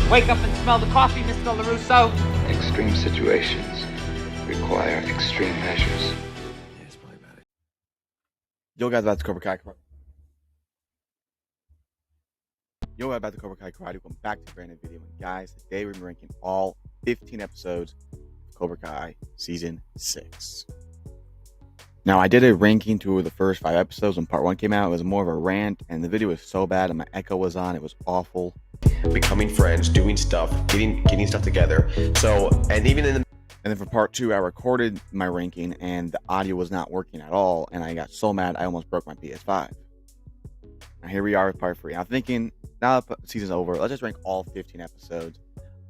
Wake up and smell the coffee, Mr. LaRusso. Extreme situations require extreme measures. Yeah, it's probably about it. Yo guys, back to Cobra Kai. Welcome back to a brand new video. And guys, today we're ranking all 15 episodes of Cobra Kai Season 6. Now, I did a ranking to the first 5 episodes when part 1 came out. It was more of a rant, and the video was so bad, and my echo was on. It was awful. Becoming friends, doing stuff, getting stuff together. So, and even in the... And then for part 2, I recorded my ranking, and the audio was not working at all, and I got so mad I almost broke my PS5. Now here we are with part 3. I'm thinking, now that the season's over, let's just rank all 15 episodes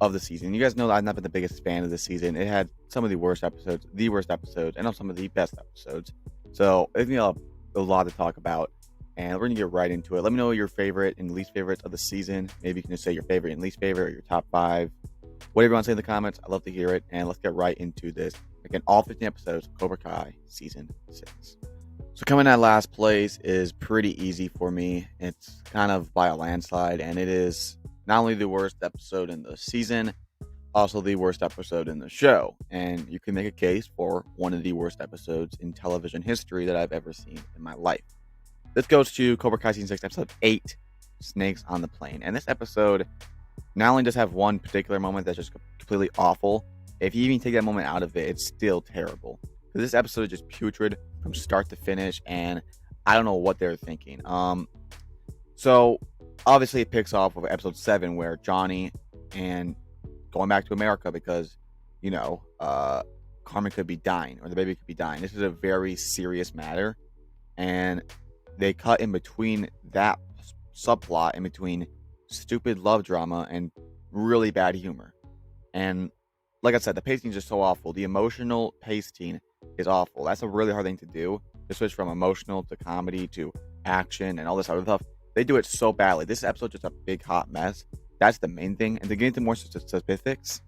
of the season. You guys know that I've not been the biggest fan of this season. It had some of the worst episodes, and some of the best episodes. So it's gonna be a lot to talk about, and we're gonna get right into it. Let me know your favorite and least favorites of the season. Maybe you can just say your favorite and least favorite, or your top 5. Whatever you want to say in the comments, I'd love to hear it. And let's get right into this. Again, all 15 episodes of Cobra Kai Season 6. So coming at last place is pretty easy for me. It's kind of by a landslide, and it is not only the worst episode in the season, also the worst episode in the show. And you can make a case for one of the worst episodes in television history that I've ever seen in my life. This goes to Cobra Kai Season 6, episode 8, Snakes on the Plane. And this episode not only does have one particular moment that's just completely awful, if you even take that moment out of it, it's still terrible. Because this episode is just putrid from start to finish, and I don't know what they're thinking. So obviously it picks off with episode 7, where Johnny and going back to America because, Carmen could be dying, or the baby could be dying. This is a very serious matter, and they cut in between that subplot, in between stupid love drama and really bad humor. And like I said, the pacing is just so awful. The emotional pacing is awful. That's a really hard thing to do, to switch from emotional to comedy to action and all this other stuff. They do it so badly. This episode is just a big hot mess. That's the main thing. And to get into more specifics,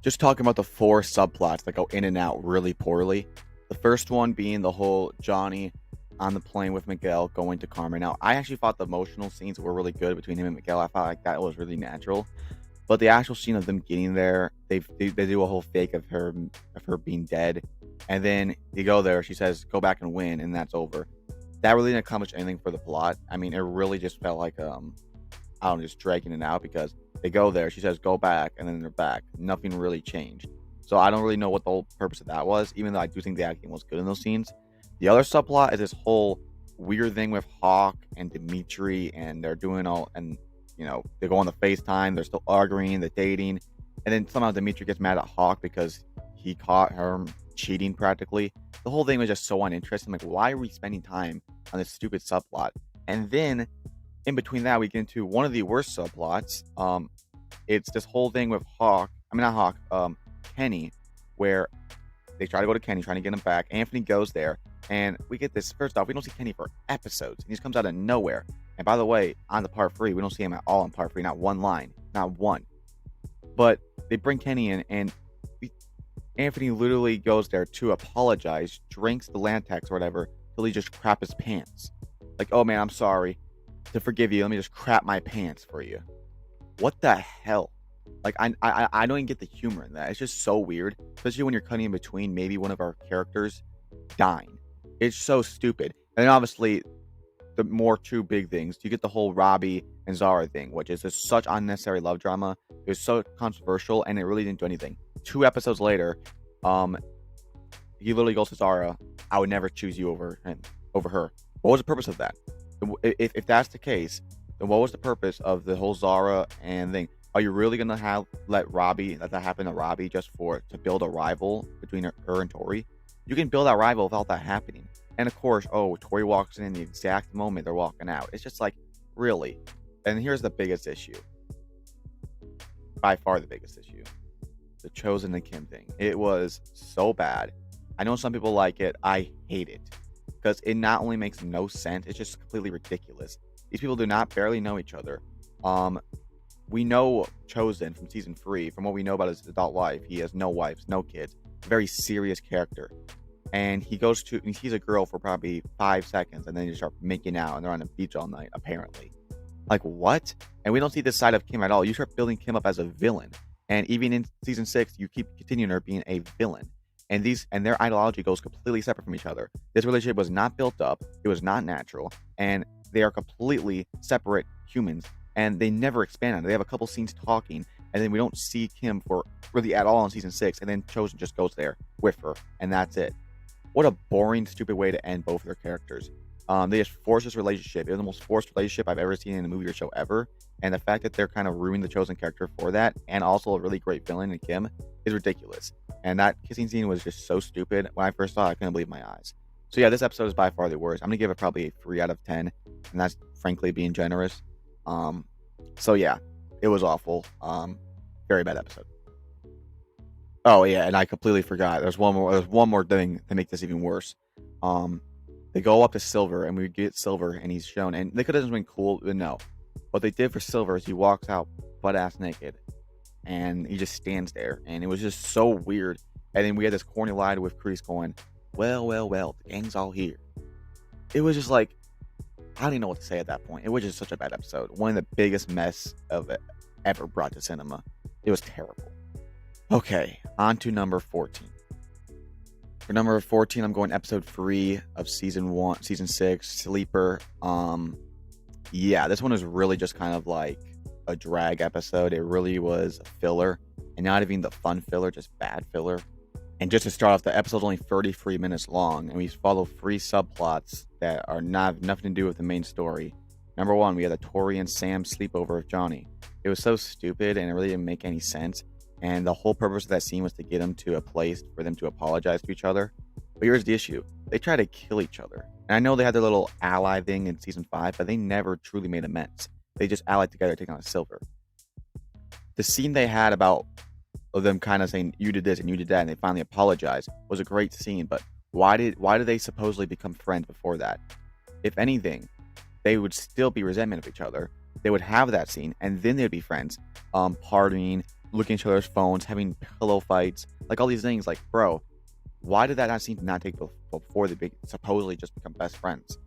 just talking about the 4 subplots that go in and out really poorly. The first one being the whole Johnny on the plane with Miguel going to Carmen. Now, I actually thought the emotional scenes were really good between him and Miguel. I thought like that was really natural. But the actual scene of them getting there, they do a whole fake of her being dead. And then you go there, she says, go back and win, and that's over. That really didn't accomplish anything for the plot. I mean, it really just felt like, just dragging it out, because they go there, she says, go back, and then they're back. Nothing really changed. So I don't really know what the whole purpose of that was, even though I do think the acting was good in those scenes. The other subplot is this whole weird thing with Hawk and Dimitri, and they're doing all, and they go on the FaceTime, they're still arguing, they're dating, and then somehow Dimitri gets mad at Hawk because he caught her cheating practically. The whole thing was just so uninteresting. Like, why are we spending time on this stupid subplot? And then in between that, we get into one of the worst subplots. It's this whole thing with Kenny, where they try to go to Kenny, trying to get him back. Anthony goes there, and we get this. First off, we don't see Kenny for episodes, and he just comes out of nowhere. And by the way, on the part 3, we don't see him at all in part 3. Not one line. Not one. But they bring Kenny in, and Anthony literally goes there to apologize, drinks the Lantex or whatever, till he just crap his pants. Like, oh man, I'm sorry. To forgive you, let me just crap my pants for you. What the hell? Like, I don't even get the humor in that. It's just so weird. Especially when you're cutting in between maybe one of our characters dying. It's so stupid. And then obviously, the more 2 big things, you get the whole Robbie and Zara thing, which is just such unnecessary love drama. It was so controversial, and it really didn't do anything. 2 episodes later, he literally goes to Zara, I would never choose you over her. What was the purpose of that? If that's the case, then what was the purpose of the whole Zara and thing? Are you really gonna let that happen to Robbie just to build a rival between her and Tori? You can build that rival without that happening. And of course, Tori walks in the exact moment they're walking out. It's just like, really? And here's the biggest issue. By far the biggest issue. The Chosen and Kim thing. It was so bad. I know some people like it. I hate it. Because it not only makes no sense, it's just completely ridiculous. These people do not barely know each other. We know Chosen from season 3, from what we know about his adult life. He has no wives, no kids. A very serious character. And he sees a girl for probably 5 seconds, and then they start making out, and they're on the beach all night, apparently. Like, what? And we don't see this side of Kim at all. You start building Kim up as a villain. And even in season 6, you keep continuing her being a villain. And their ideology goes completely separate from each other. This relationship was not built up. It was not natural. And they are completely separate humans. And they never expand on it. They have a couple scenes talking. And then we don't see Kim for really at all in season 6. And then Chosen just goes there with her. And that's it. What a boring, stupid way to end both of their characters. They just forced this relationship. It was the most forced relationship I've ever seen in a movie or show ever. And the fact that they're kind of ruining the Chosen character for that, and also a really great villain in Kim, is ridiculous. And that kissing scene was just so stupid. When I first saw it, I couldn't believe my eyes. So yeah, this episode is by far the worst. I'm going to give it probably a 3 out of 10. And that's frankly being generous. So yeah, it was awful. Very bad episode. Oh yeah, and I completely forgot. There's one more thing to make this even worse. They go up to Silver, and we get Silver, and he's shown, and they could have been cool, but no. What they did for Silver is he walks out butt-ass naked, and he just stands there, and it was just so weird. And then we had this corny line with Kreese going, well, the gang's all here. It was just like, I don't even know what to say at that point. It was just such a bad episode. One of the biggest mess of it ever brought to cinema. It was terrible. Okay, on to number 14. For number 14, I'm going episode 3 of season 6, Sleeper. Yeah, this one is really just kind of like a drag episode. It really was a filler, and not even the fun filler, just bad filler. And just to start off, the episode's only 33 minutes long, and we follow 3 subplots that are nothing to do with the main story. Number 1, we had the Tori and Sam sleepover of Johnny. It was so stupid, and it really didn't make any sense. And the whole purpose of that scene was to get them to a place for them to apologize to each other. But here's the issue. They try to kill each other. And I know they had their little ally thing in season 5, but they never truly made amends. They just allied together to take on Silver. The scene they had about them kind of saying, you did this and you did that, and they finally apologized, was a great scene. But why did they supposedly become friends before that? If anything, they would still be resentment of each other. They would have that scene, and then they'd be friends. Partying, looking at each other's phones, having pillow fights, like all these things. Like, bro, why did that scene not take before they supposedly just become best friends?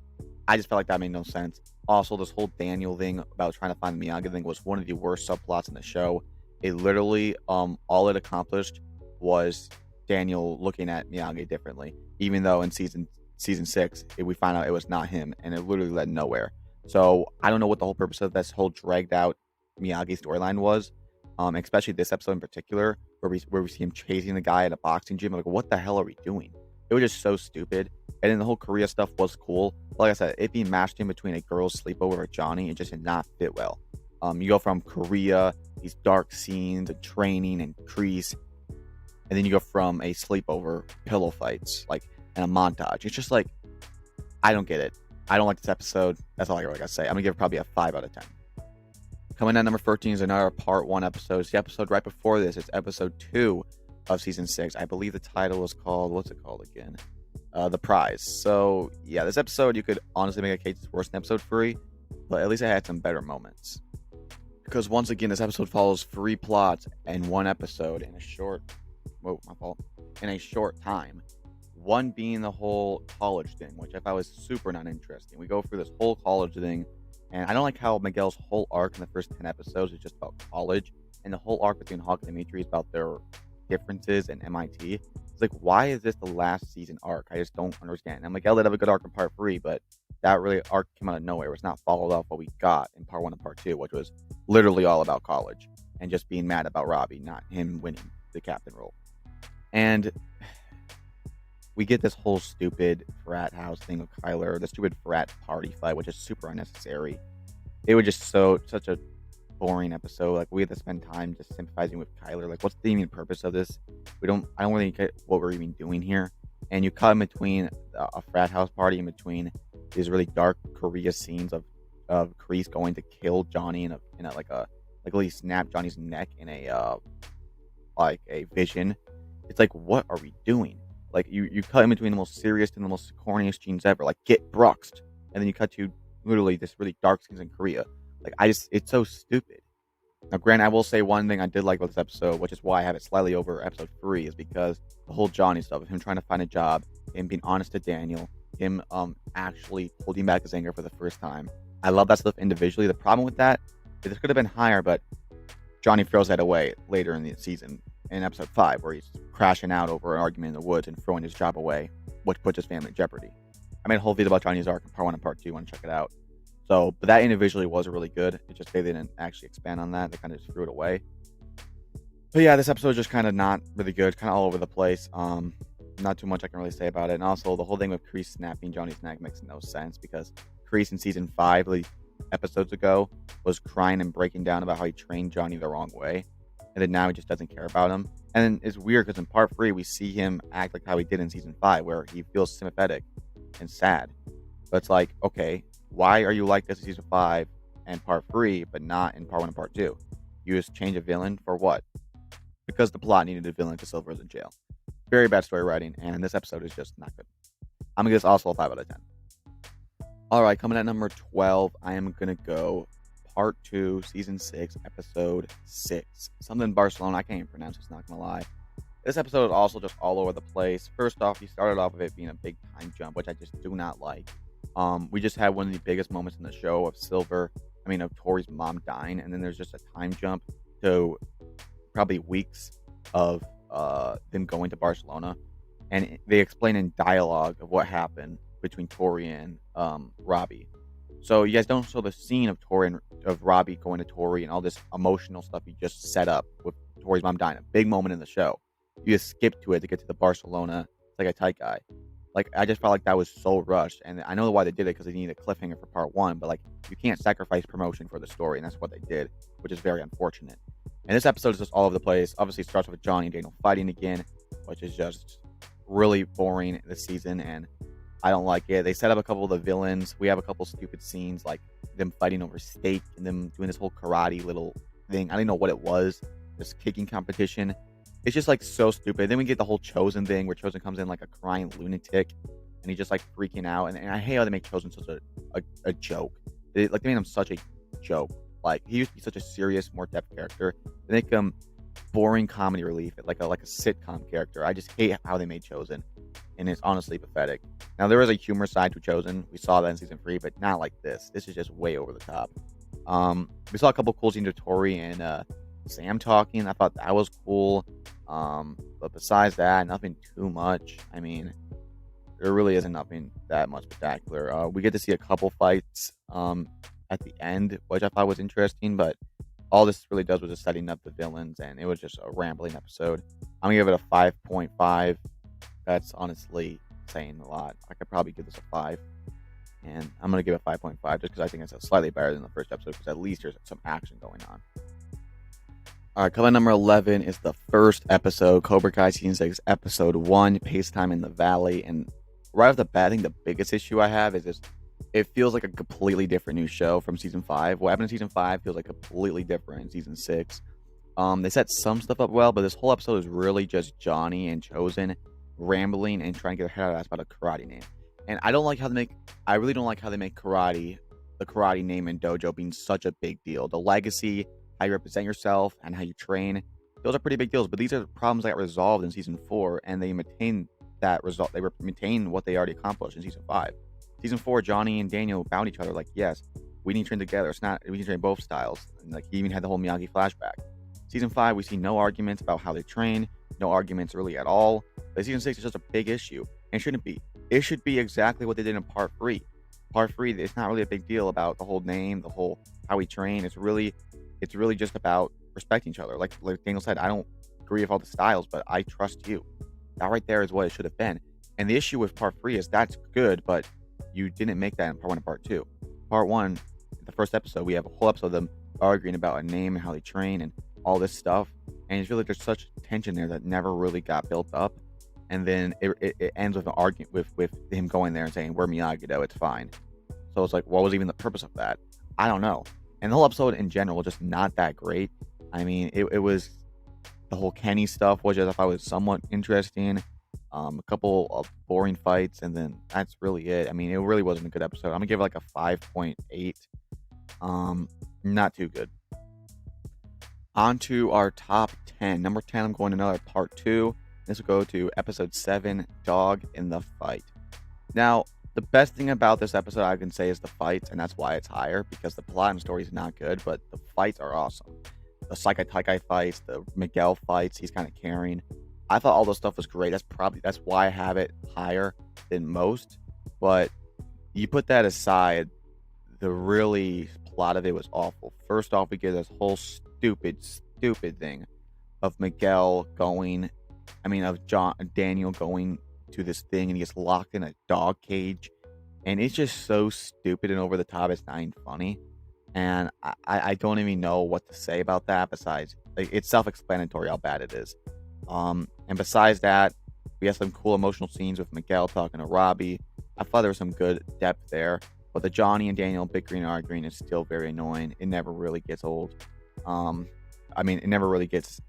I just felt like that made no sense. Also, this whole Daniel thing about trying to find the Miyagi thing was one of the worst subplots in the show. It literally, all it accomplished was Daniel looking at Miyagi differently, even though in season 6 we find out it was not him, and it literally led nowhere. So I don't know what the whole purpose of this whole dragged out Miyagi storyline was. Especially this episode in particular, where we see him chasing the guy at a boxing gym. Like, what the hell are we doing? It was just so stupid. And then the whole Korea stuff was cool. But like I said, it being mashed in between a girl's sleepover with Johnny, it just did not fit well. You go from Korea, these dark scenes and training and Kreese, and then you go from a sleepover, pillow fights, like, and a montage. It's just like, I don't get it. I don't like this episode. That's all I really gotta say. I'm gonna give it probably a 5 out of 10. Coming at number 13 is another part 1 episode. It's the episode right before this. It's episode 2 of season 6. I believe the title is called, what's it called again? The Prize. So yeah, this episode, you could honestly make a case it's worse than episode 3, but at least it had some better moments. Because once again, this episode follows 3 plots in 1 episode in a short time. One being the whole college thing, which I thought was super not interesting. We go through this whole college thing, and I don't like how Miguel's whole arc in the first 10 episodes is just about college, and the whole arc between Hawk and Dimitri is about their differences in MIT. It's like, why is this the last season arc? I just don't understand. And Miguel did have a good arc in part 3, but that really arc came out of nowhere. It was not followed up what we got in part 1 and part 2, which was literally all about college and just being mad about Robbie, not him winning the captain role. And we get this whole stupid frat house thing with Kyler, the stupid frat party fight, which is super unnecessary. It was just such a boring episode. Like, we had to spend time just sympathizing with Kyler. Like, what's the even purpose of this? I don't really get what we're even doing here. And you cut in between a frat house party, in between these really dark Korea scenes of Kreese going to kill Johnny in a like he snapped Johnny's neck in a vision. It's like, what are we doing? Like, you cut in between the most serious and the most corniest scenes ever, like get Bruxed, and then you cut to literally this really dark scenes in Korea. Like, it's so stupid. Now, granted, I will say one thing I did like about this episode, which is why I have it slightly over episode 3, is because the whole Johnny stuff of him trying to find a job, him being honest to Daniel, him actually holding back his anger for the first time, I love that stuff individually. The problem with that is this could have been higher, but Johnny throws that away later in the season in episode 5, where he's crashing out over an argument in the woods and throwing his job away, which puts his family in jeopardy. I made a whole video about Johnny's arc in part 1 and part 2. You want to check it out. So, but that individually was really good. It just they didn't actually expand on that. They kind of just threw it away. But yeah, this episode is just kind of not really good. Kind of all over the place. Not too much I can really say about it. And also, the whole thing with Kreese snapping Johnny's neck makes no sense, because Kreese in season 5, like episodes ago, was crying and breaking down about how he trained Johnny the wrong way, and then now he just doesn't care about him. And it's weird because in part 3 we see him act like how he did in season 5, where he feels sympathetic and sad. But it's like, okay, why are you like this in season 5 and part 3, but not in part 1 and part 2? You just change a villain for what? Because the plot needed a villain because Silver is in jail. Very bad story writing, and this episode is just not good. I'm gonna give this also a 5 out of 10. All right, coming at number 12, I am gonna go part 2, season 6, episode 6. Something in Barcelona. I can't even pronounce it, not gonna lie. This episode is also just all over the place. First off, he started off with it being a big time jump, which I just do not like. We just had one of the biggest moments in the show of Tori's mom dying, and then there's just a time jump to probably weeks of them going to Barcelona, and they explain in dialogue of what happened between Tori and Robbie. So you guys don't show the scene of Robbie going to Tori and all this emotional stuff you just set up with Tori's mom dying. A big moment in the show. You just skip to it to get to the Barcelona. It's like a tight guy. Like, I just felt like that was so rushed, and I know why they did it, because they needed a cliffhanger for part 1, but like, you can't sacrifice promotion for the story, and that's what they did, which is very unfortunate. And this episode is just all over the place. Obviously, it starts with Johnny and Daniel fighting again, which is just really boring this season, and I don't like it. They set up a couple of the villains. We have a couple stupid scenes, like them fighting over steak and them doing this whole karate little thing. I don't know what it was. This kicking competition. It's just like so stupid. Then we get the whole Chosen thing, where Chosen comes in like a crying lunatic, and he's just like freaking out. And I hate how they make Chosen such a joke. They made him such a joke. Like, he used to be such a serious, more depth character. They make him boring comedy relief, like a sitcom character. I just hate how they made Chosen, and it's honestly pathetic. Now, there is a humor side to Chosen. We saw that in season 3, but not like this. This is just way over the top. We saw a couple cool scenes of Tori and Sam talking. I thought that was cool. But besides that, nothing too much. I mean, there really isn't nothing that much spectacular. We get to see a couple fights at the end, which I thought was interesting, but all this really does was just setting up the villains, and it was just a rambling episode. I'm gonna give it a 5.5. That's honestly saying a lot. I could probably give this a 5, and I'm gonna give it 5.5 just because I think it's slightly better than the first episode, because at least there's some action going on. All right, coming number 11 is the first episode, Cobra Kai Season 6, Episode 1, Pace Time in the Valley. And right off the bat, I think the biggest issue I have is just, it feels like a completely different new show from Season 5. What happened in Season 5 feels like completely different in Season 6. They set some stuff up well, but this whole episode is really just Johnny and Chosen rambling and trying to get their head out about a karate name. And I really don't like how they make karate, the karate name and dojo, being such a big deal. The legacy, how you represent yourself, and how you train, those are pretty big deals. But these are problems that got resolved in season 4, and they maintain that result. They maintain what they already accomplished in season 5. Season 4, Johnny and Daniel bound each other. Like, yes, we need to train together. It's not, we need to train both styles. And like, he even had the whole Miyagi flashback. Season 5, we see no arguments about how they train, no arguments really at all. But season 6 is just a big issue, and it shouldn't be. It should be exactly what they did in part 3. Part 3, it's not really a big deal about the whole name, the whole how we train. It's really just about respecting each other. Like Daniel said, I don't agree with all the styles, but I trust you. That right there is what it should have been. And the issue with part 3 is that's good, but you didn't make that in part 1 and part 2. Part 1, the first episode, we have a whole episode of them arguing about a name and how they train and all this stuff. And it's really, there's such tension there that never really got built up. And then it ends with an argument with him going there and saying, we're Miyagi-Do, it's fine. So it's like, what was even the purpose of that? I don't know. And the whole episode in general was just not that great. I mean, it was, the whole Kenny stuff, which I thought was somewhat interesting. A couple of boring fights, and then that's really it. I mean, it really wasn't a good episode. I'm gonna give it like a 5.8. Not too good. On to our top 10. Number 10, I'm going to another part 2. This will go to episode 7, Dog in the Fight. Now, The best thing about this episode I can say is the fights, and that's why it's higher, because the plot and story is not good, but the fights are awesome. The Saikai Taikai fights, the Miguel fights, he's kind of carrying. I thought all this stuff was great. That's why I have it higher than most. But you put that aside, the really plot of it was awful. First off, we get this whole stupid thing of Miguel going, of Daniel going to this thing, and he gets locked in a dog cage, and it's just so stupid and over the top. It's not even funny, and I don't even know what to say about that. Besides, like, it's self-explanatory how bad it is. And besides that, we have some cool emotional scenes with Miguel talking to Robbie. I thought there was some good depth there, but the Johnny and Daniel bickering and arguing is still very annoying. It never really gets old. It never really gets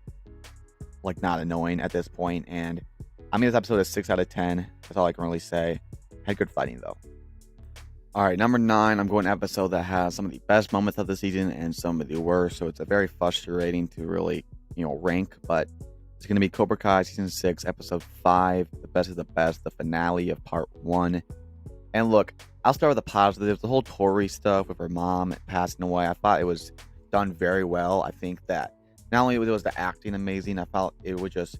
like not annoying at this point. And this episode is 6 out of 10. That's all I can really say. Had good fighting though. All right, number 9. I'm going to episode that has some of the best moments of the season and some of the worst. So it's a very frustrating to really rank, but it's going to be Cobra Kai season 6, episode 5, the best of the best, the finale of part 1. And look, I'll start with the positives. The whole Tori stuff with her mom passing away, I thought it was done very well. I think that not only was the acting amazing, I felt it was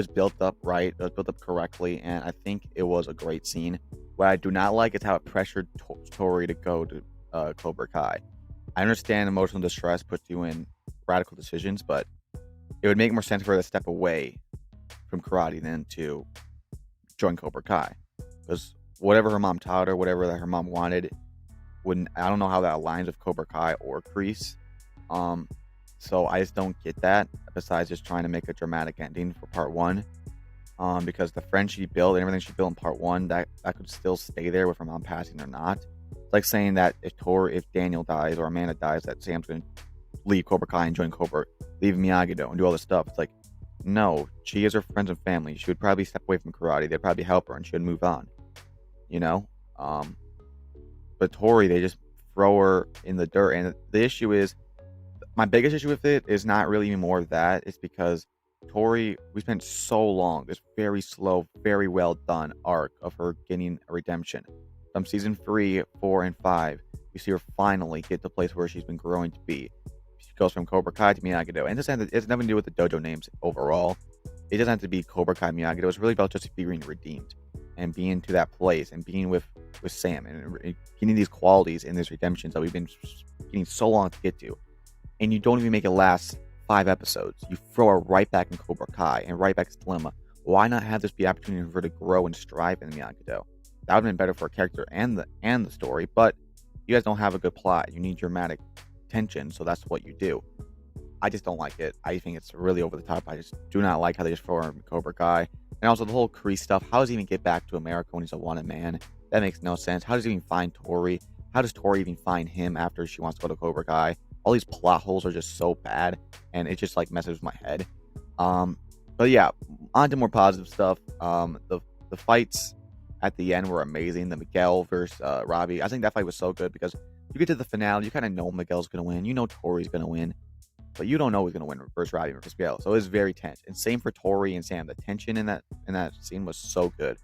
built up right, it was built up correctly, and I think it was a great scene. What I do not like is how it pressured Tori to go to Cobra Kai. I understand emotional distress puts you in radical decisions, but it would make more sense for her to step away from karate than to join Cobra Kai. Because whatever her mom taught her, whatever that her mom wanted, I don't know how that aligns with Cobra Kai or Kreese. So I just don't get that, besides just trying to make a dramatic ending for part 1. Because the friend she built and everything she built in part 1, that could still stay there with her mom passing or not. It's like saying that if Daniel dies or Amanda dies, that Sam's going to leave Cobra Kai and join Cobra, leave Miyagi-Do and do all this stuff. It's like, no, she has her friends and family. She would probably step away from karate. They'd probably help her and she would move on. But Tori, they just throw her in the dirt. And the issue is, my biggest issue with it is not really even more of that. It's because Tori, we spent so long, this very slow, very well done arc of her getting a redemption. From season 3, 4, and 5, we see her finally get to the place where she's been growing to be. She goes from Cobra Kai to Miyagi-Do. And it has nothing to do with the dojo names overall. It doesn't have to be Cobra Kai Miyagi-Do. It's really about just being redeemed and being to that place and being with Sam and getting these qualities in these redemptions that we've been getting so long to get to. And you don't even make it last 5 episodes. You throw her right back in Cobra Kai and right back to Dilemma. Why not have this be an opportunity for her to grow and strive in Miyagi-Do? That would have been better for a character and the story, but you guys don't have a good plot. You need dramatic tension, so that's what you do. I just don't like it. I think it's really over the top. I just do not like how they just throw her in Cobra Kai. And also the whole Kreese stuff. How does he even get back to America when he's a wanted man? That makes no sense. How does he even find Tori? How does Tori even find him after she wants to go to Cobra Kai? All these plot holes are just so bad, and it just like messes with my head. But yeah, on to more positive stuff. The fights at the end were amazing. The Miguel versus Robbie. I think that fight was so good because you get to the finale, you kind of know Miguel's gonna win. You know Tori's gonna win, but you don't know who's gonna win versus Robbie versus Miguel. So it was very tense. And same for Tori and Sam. The tension in that scene was so good.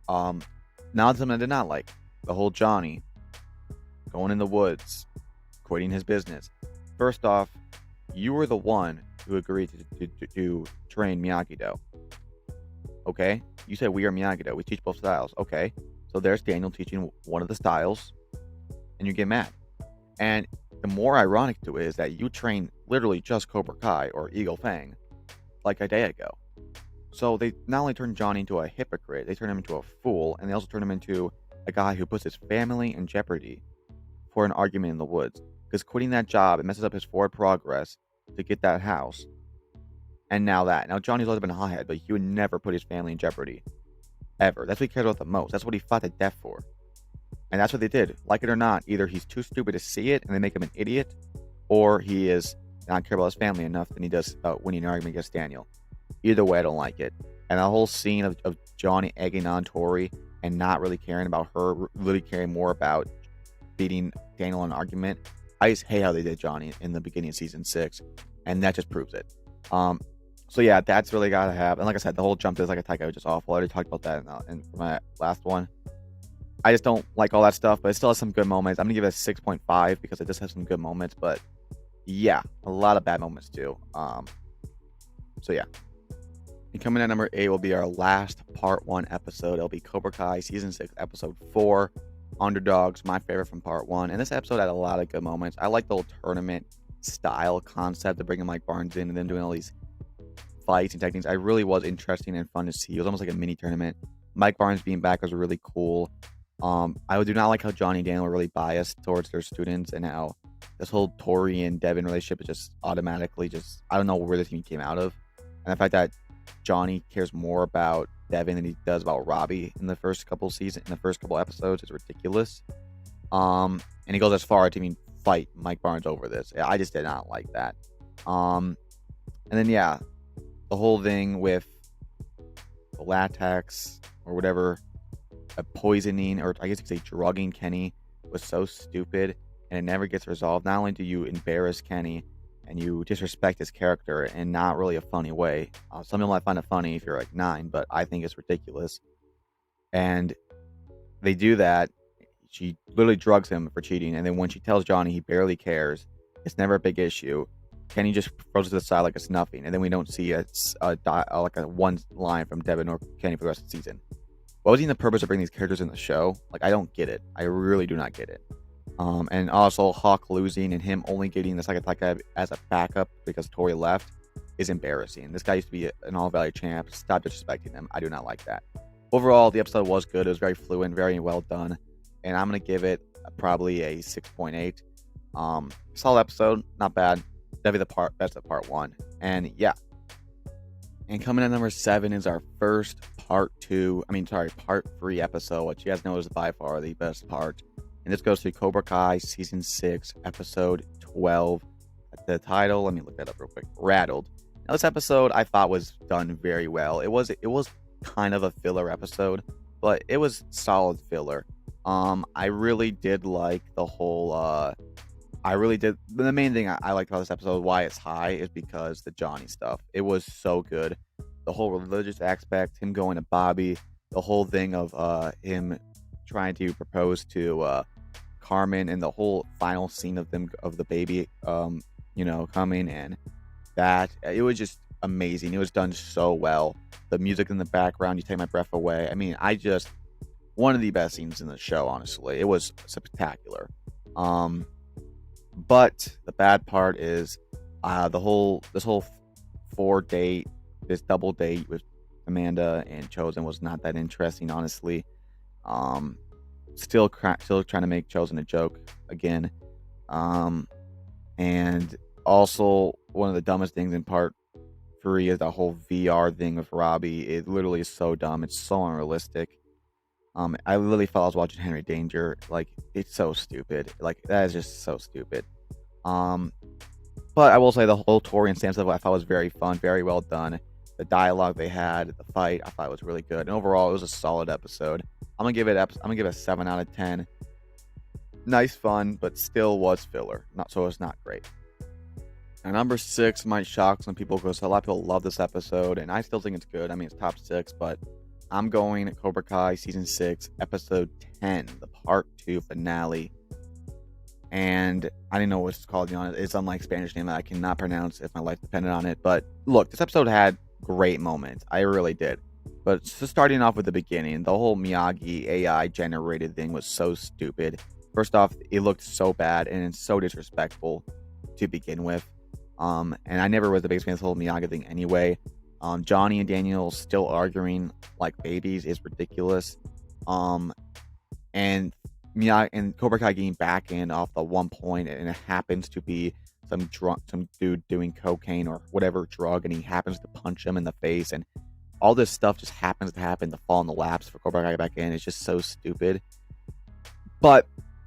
Now something I did not like. The whole Johnny going in the woods, quitting his business. First off, you were the one who agreed to train Miyagi-Do. Okay? You said we are Miyagi-Do. We teach both styles. Okay. So there's Daniel teaching one of the styles, and you get mad. And the more ironic to it is that you train literally just Cobra Kai or Eagle Fang like a day ago. So they not only turn Johnny into a hypocrite, they turn him into a fool, and they also turn him into a guy who puts his family in jeopardy for an argument in the woods. Because quitting that job, it messes up his forward progress to get that house. And now that. Now, Johnny's always been a hothead, but he would never put his family in jeopardy. Ever. That's what he cares about the most. That's what he fought to death for. And that's what they did. Like it or not, either he's too stupid to see it and they make him an idiot, or he is not care about his family enough than he does about winning an argument against Daniel. Either way, I don't like it. And the whole scene of Johnny egging on Tori and not really caring about her, really caring more about beating Daniel in an argument. I just hate how they did Johnny in the beginning of season 6, and that just proves it. So yeah, that's really gotta have. And like I said, the whole jump is like a Taika was just awful. I already talked about that in my last one. I just don't like all that stuff, but it still has some good moments. I'm gonna give it a 6.5 because it just has some good moments, but yeah, a lot of bad moments too. So yeah. And coming at number 8 will be our last part 1 episode. It'll be Cobra Kai season 6, episode 4, Underdogs, my favorite from part 1. And this episode had a lot of good moments. I like the whole tournament style concept of bringing Mike Barnes in and them doing all these fights and techniques. I really was interesting and fun to see. It was almost like a mini tournament. Mike Barnes being back was really cool. I do not like how Johnny and Daniel are really biased towards their students and how this whole Tori and Devin relationship is just automatically just, I don't know where this even came out of. And the fact that Johnny cares more about Devin than he does about Robbie in the first couple episodes is ridiculous. And he goes as far as to even fight Mike Barnes over this. I just did not like that. And then yeah, the whole thing with the latex or whatever, poisoning, or I guess you could say drugging Kenny was so stupid, and it never gets resolved. Not only do you embarrass Kenny and you disrespect his character in not really a funny way. Some people might find it funny if you're like 9, but I think it's ridiculous. And they do that. She literally drugs him for cheating, and then when she tells Johnny, he barely cares. It's never a big issue. Kenny just throws it to the side like it's nothing, and then we don't see like a one line from Devin or Kenny for the rest of the season. What was even the purpose of bringing these characters in the show? Like, I don't get it. I really do not get it. And also Hawk losing and him only getting the second attack as a backup because Tori left is embarrassing. This guy used to be an All Valley champ. Stop disrespecting him. I do not like that. Overall, the episode was good. It was very fluent, very well done, and I'm gonna give it probably a 6.8. Solid episode, not bad. Definitely best of part 1. And yeah. And coming in number 7 is our first part 3 episode, which you guys know is by far the best part. And this goes to Cobra Kai season 6, episode 12. The title, let me look that up real quick. Rattled. Now, this episode I thought was done very well. It was kind of a filler episode, but it was solid filler. I really did like the whole. The main thing I liked about this episode, why it's high, is because the Johnny stuff. It was so good. The whole religious aspect, him going to Bobby, the whole thing of him trying to propose to Carmen, and the whole final scene of the baby coming, and that it was just amazing. It was done so well. The music in the background, you take my breath away. I mean, one of the best scenes in the show, honestly. It was spectacular. But the bad part is this whole this double date with Amanda and Chosen was not that interesting, honestly. Still trying to make Chosen a joke again. And also one of the dumbest things in part 3 is the whole VR thing with Robbie. It literally is so dumb. It's so unrealistic. I literally felt I was watching Henry Danger. Like, it's so stupid. Like, that is just so stupid. But I will say the whole Tori and Sam stuff I thought was very fun, very well done. The dialogue they had, the fight, I thought was really good. And overall, it was a solid episode. I'm gonna give it a 7 out of 10. Nice fun, but still was filler. It's not great. And number 6 might shock some people because a lot of people love this episode, and I still think it's good. I mean, it's top 6, but I'm going Cobra Kai season 6, episode 10, the part 2 finale. And I didn't know what it's called, to be honest. It's some like Spanish name that I cannot pronounce if my life depended on it. But look, this episode had great moments. I really did. But just starting off with the beginning, the whole Miyagi AI generated thing was so stupid. First off, it looked so bad and it's so disrespectful to begin with. And I never was the biggest fan of this whole Miyagi thing anyway. Johnny and Daniel still arguing like babies is ridiculous. And Miyagi and Cobra Kai getting back in off the one point, and it happens to be some dude doing cocaine or whatever drug, and he happens to punch him in the face, and all this stuff just happens to happen to fall in the laps for Cobra Kai back in. It's just so stupid. But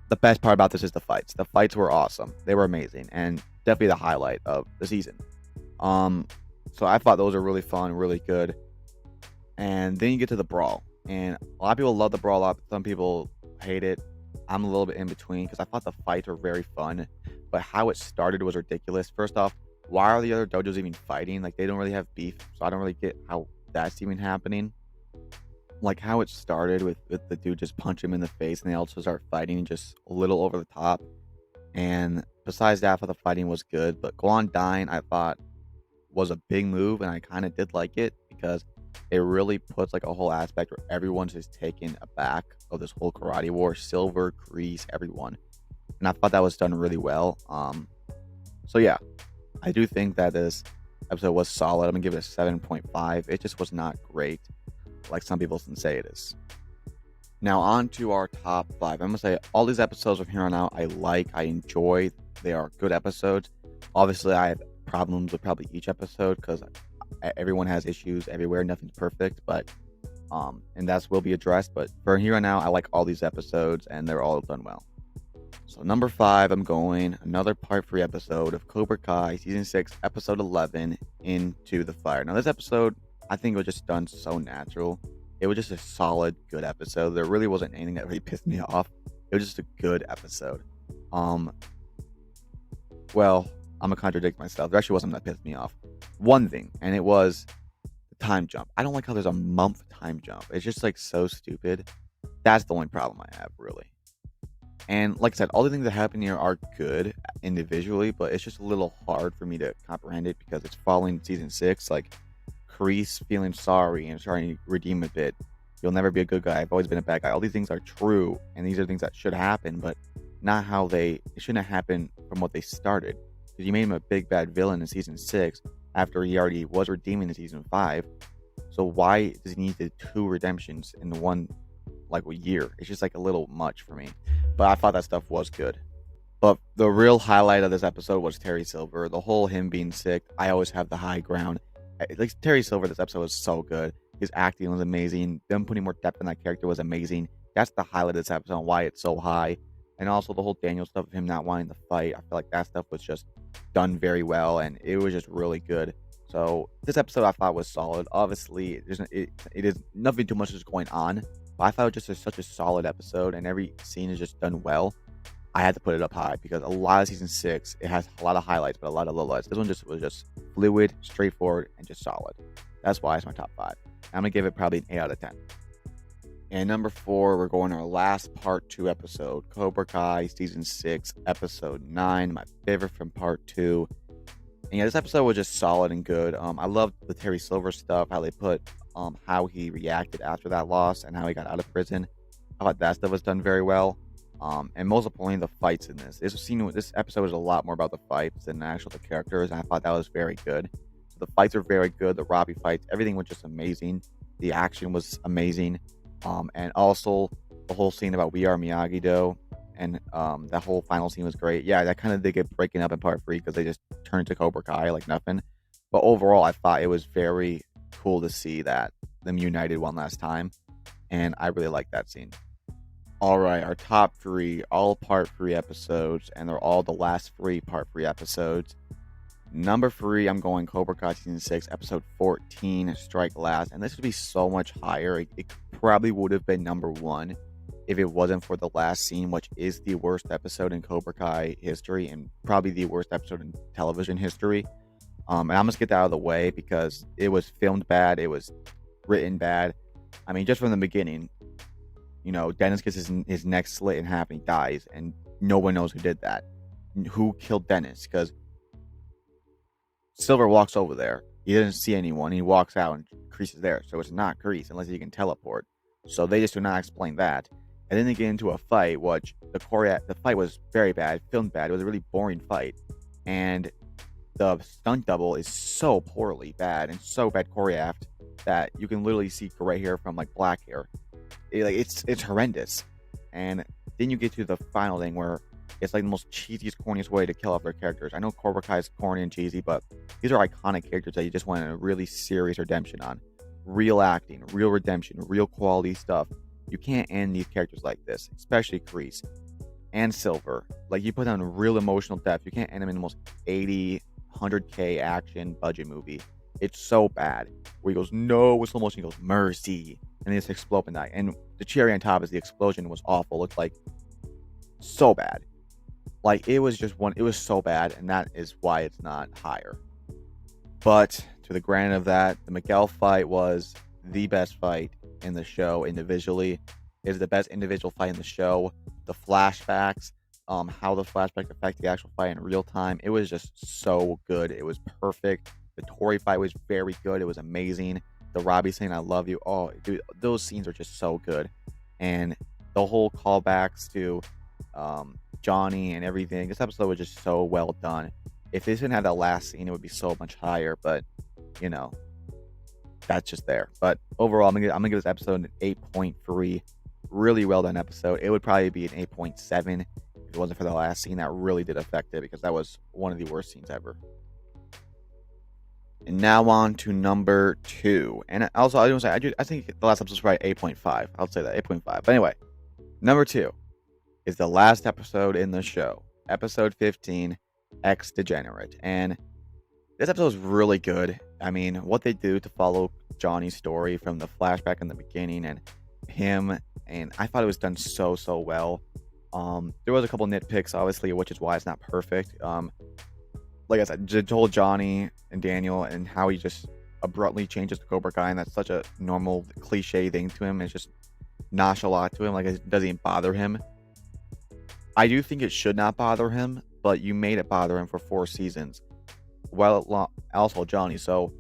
the best part about this is the fights. The fights were awesome. They were amazing, and definitely the highlight of the season. So I thought those were really fun, really good. And then you get to the brawl, and a lot of people love the brawl. Some people hate it. I'm a little bit in between because I thought the fights were very fun, but how it started was ridiculous. First off, why are the other dojos even fighting? Like, they don't really have beef, so I don't really get how that's even happening. like how it started with the dude just punch him in the face, and they also start fighting just a little over the top. And besides that, I thought the fighting was good, but Guan dying, I thought was a big move, and I kind of did like it because it really puts like a whole aspect where everyone's just taken aback of this whole karate war. Silver, Kreese, everyone, and I thought that was done really well. So yeah, I do think that this episode was solid. I'm gonna give it a 7.5. It just was not great, like some people can say it is. Now on to our top 5. I'm gonna say all these episodes from here on out I enjoy. They are good episodes. Obviously, I have problems with probably each episode because everyone has issues everywhere. Nothing's perfect, but and that's will be addressed. But for here on out, I like all these episodes and they're all done well. So number 5, I'm going another part 3 episode of Cobra Kai season 6, episode 11, Into the Fire. Now this episode, I think it was just done so natural. It was just a solid, good episode. There really wasn't anything that really pissed me off. It was just a good episode. Well, I'm gonna contradict myself. There actually wasn't that pissed me off. One thing, and it was the time jump. I don't like how there's a month time jump. It's just like so stupid. That's the only problem I have, really. And like I said, all the things that happen here are good individually, but it's just a little hard for me to comprehend it because it's following season 6. Like Kreese feeling sorry and trying to redeem a bit. You'll never be a good guy. I've always been a bad guy. All these things are true, and these are things that should happen, but not how it shouldn't have happened from what they started. Because you made him a big bad villain in season 6 after he already was redeeming in season 5. So why does he need the 2 redemptions in the one like a year? It's just like a little much for me. But I thought that stuff was good. But the real highlight of this episode was Terry Silver. The whole him being sick. I always have the high ground. Like Terry Silver, this episode was so good. His acting was amazing. Them putting more depth in that character was amazing. That's the highlight of this episode and why it's so high. And also the whole Daniel stuff of him not wanting to fight. I feel like that stuff was just done very well, and it was just really good. So this episode I thought was solid. Obviously, it is nothing too much is going on. But I thought it was just such a solid episode, and every scene is just done well. I had to put it up high because a lot of season 6, it has a lot of highlights, but a lot of lowlights. This one was just fluid, straightforward, and just solid. That's why it's my top 5. I'm going to give it probably an 8 out of 10. And number 4, we're going to our last part 2 episode, Cobra Kai season 6, episode 9, my favorite from part 2. And yeah, this episode was just solid and good. I loved the Terry Silver stuff, how they put how he reacted after that loss and how he got out of prison. I thought that stuff was done very well. And most importantly, the fights in this. This episode was a lot more about the fights than the characters, and I thought that was very good. So the fights are very good. The Robbie fights, everything was just amazing. The action was amazing. And also the whole scene about We Are Miyagi-Do, and that whole final scene was great. Yeah, that kind of did get breaking up in part 3 because they just turned to Cobra Kai like nothing. But overall, I thought it was very cool to see that them united one last time, and I really liked that scene. All right, our top 3, all part 3 episodes, and they're all the last 3 part 3 episodes. Number 3, I'm going Cobra Kai season 6, episode 14, Strike Last, and this would be so much higher. It probably would have been number 1 if it wasn't for the last scene, which is the worst episode in Cobra Kai history and probably the worst episode in television history. And I'm just get that out of the way because it was filmed bad, it was written bad. I mean, just from the beginning, you know, Dennis gets his neck slit in half and he dies, and no one knows who did that. Who killed Dennis? Because Silver walks over there. He doesn't see anyone. He walks out and Kreese is there. So it's not Kreese unless he can teleport. So they just do not explain that. And then they get into a fight, which the fight was very bad, filmed bad. It was a really boring fight. And the stunt double is so poorly bad and so bad choreographed that you can literally see gray hair from like black hair. It's horrendous. And then you get to the final thing where it's like the most cheesiest, corniest way to kill off their characters. I know Cobra Kai is corny and cheesy, but these are iconic characters that you just want a really serious redemption on. Real acting, real redemption, real quality stuff. You can't end these characters like this, especially Kreese and Silver. Like, you put down real emotional depth. You can't end them in the most 80, 100K action budget movie. It's so bad. Where he goes, no, with slow motion, he goes, mercy. And they just explode in that. And the cherry on top is the explosion was awful. It looked like so bad. Like, it was so bad, and that is why it's not higher. But to the granted of that, the Miguel fight was the best fight in the show individually. It's the best individual fight in the show. The flashbacks, how the flashbacks affect the actual fight in real time. It was just so good. It was perfect. The Tori fight was very good. It was amazing. The Robbie saying "I love you." Oh, dude, those scenes are just so good. And the whole callbacks to Johnny and everything. This episode was just so well done. If this didn't have that last scene, it would be so much higher. But you know, that's just there. But overall, I'm gonna give this episode an 8.3. Really well done episode. It would probably be an 8.7 if it wasn't for the last scene that really did affect it, because that was one of the worst scenes ever. And now on to number 2. And also, I was say I think the last episode was probably 8.5. I'll say that 8.5. But anyway, number 2 is the last episode in the show, episode 15, Ex Degenerate. And this episode is really good. I mean, what they do to follow Johnny's story from the flashback in the beginning and him, and I thought it was done so well. There was a couple nitpicks, obviously, which is why it's not perfect. Like I said, the whole Johnny and Daniel and how he just abruptly changes to Cobra Kai, and that's such a normal cliche thing to him. It's just nonchalant to him, like it doesn't even bother him. I do think it should not bother him, but you made it bother him for 4 seasons. Well, also Johnny, so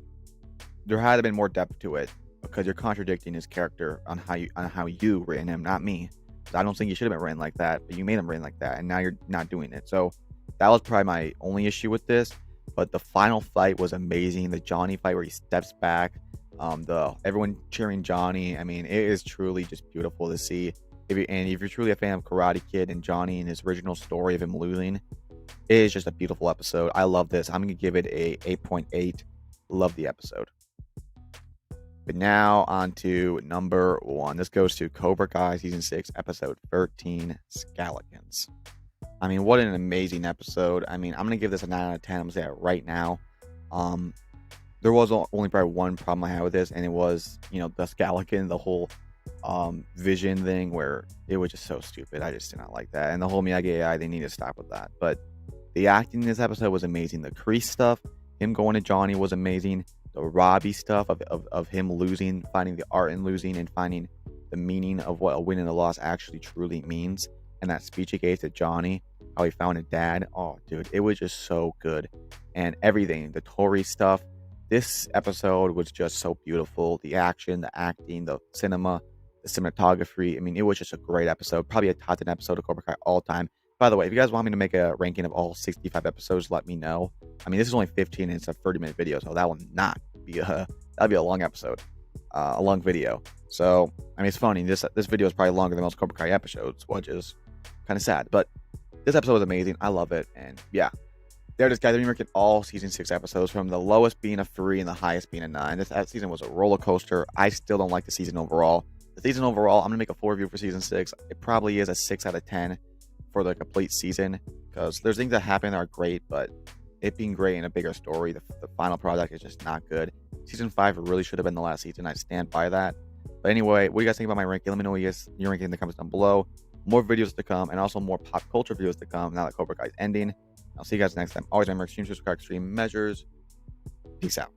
there had to have been more depth to it, because you're contradicting his character on how you written him, not me. I don't think he should have been written like that, but you made him written like that, and now you're not doing it. So that was probably my only issue with this. But the final fight was amazing. The Johnny fight where he steps back, everyone cheering Johnny. I mean, it is truly just beautiful to see. If you're truly a fan of Karate Kid and Johnny and his original story of him losing, it is just a beautiful episode. I love this. I'm gonna give it a 8.8. Love the episode. But now on to number 1. This goes to Cobra Kai Season 6, Episode 13, Scalicans. I mean, what an amazing episode. I mean, I'm going to give this a 9 out of 10. I'm going to say that right now. There was only probably one problem I had with this, and it was, the Scalican, the whole vision thing, where it was just so stupid. I just did not like that. And the whole Miyagi AI, they need to stop with that. But the acting in this episode was amazing. The Kreese stuff, him going to Johnny was amazing. The Robbie stuff of him losing, finding the art in losing, and finding the meaning of what a win and a loss actually truly means. And that speech he gave to Johnny, how he found a dad. Oh, dude, it was just so good. And everything, the Tori stuff. This episode was just so beautiful. The action, the acting, the cinema, the cinematography. I mean, it was just a great episode. Probably a top 10 episode of Cobra Kai all time. By the way, if you guys want me to make a ranking of all 65 episodes, let me know. I mean, this is only 15 and it's a 30-minute video, so that will not be that'll be a long episode, a long video. So, I mean, it's funny. This video is probably longer than most Cobra Kai episodes, which is kind of sad. But this episode was amazing. I love it. And yeah, there it is, guys. We ranking all season 6 episodes, from the lowest being a 3 and the highest being a 9. This season was a roller coaster. I still don't like the season overall. The season overall, I'm gonna make a full review for season 6. It probably is a 6 out of 10 for the complete season, because there's things that happen that are great, but it being great in a bigger story, the final product is just not good. Season 5 really should have been the last season. I stand by that. But anyway, what do you guys think about my ranking? Let me know what your ranking in the comments down below. More videos to come, and also more pop culture videos to come now that Cobra Kai is ending. I'll see you guys next time. Always remember, extreme measures. Peace out.